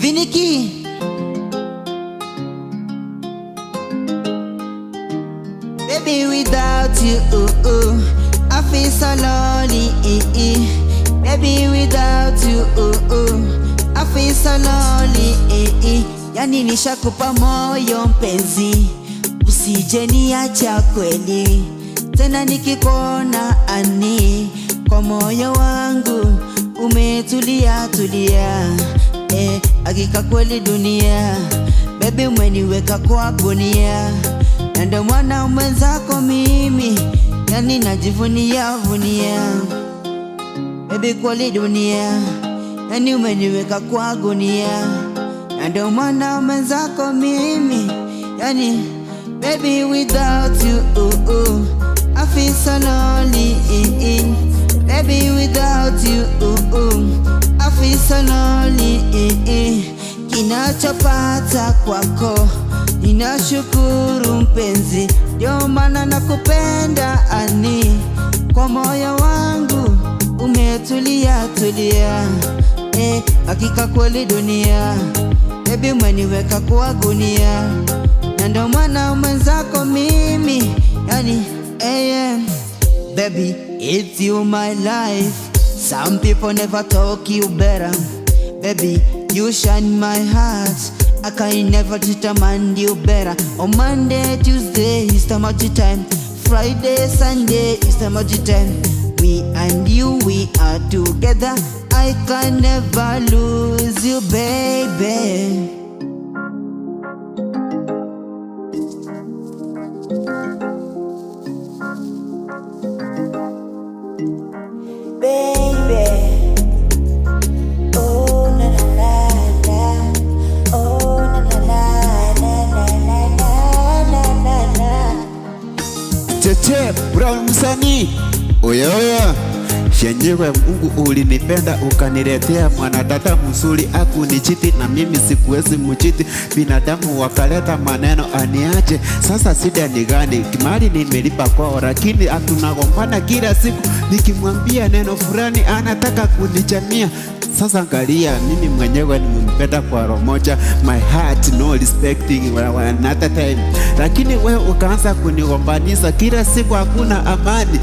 Viniki. Baby, without you, I feel so lonely. Baby, without you, I feel so lonely. Yani nishakupa moyo mpenzi, usije niacha kweli. Tena nikikuona ani, kwa moyo wangu umetulia tulia. Hakika kweli dunia, baby umeniweka kwa gunia. Na ndo mwana mwenzako mimi, yani najivunia vunia. Baby kweli dunia, yani umeniweka kwa gunia. Na ndo mwana mwenzako mimi, yani baby without you, I feel so lonely. Baby without you, I feel so lonely. Kinachopata kwako ninashukuru mpenzi, ndio maana nakupenda ani, kwa moyo wangu umetulia tulia. Hakika kweli dunia, baby umeniweka kwa gunia. Na ndo maana mwenzako mimi, yani baby it's you my life. Some people never talk you better. Baby you shine my heart, I can never determine you better. On Monday, Tuesday is the magic time. Friday, Sunday is the magic time. Me and you, we are together. I can never lose you, baby. Cheche, Brown msanii. Oya shenyewe Mungu ulinipenda ukaniletea mwanadada mzuri akunichiti, na mimi sikuwezi mchiti. Binadamu wakaleta maneno aniache, sasa shida ni gani? Kimali nimelipa kwao lakini atunagombana kila siku. Nikimwambia neno fulani anataka kunichamia. Sasa angalia, mimi mwenyewe nimempenda kwa roho moja, my heart no respecting another time. Lakini wewe ukaanza kunigombanisha kila siku, hakuna amani.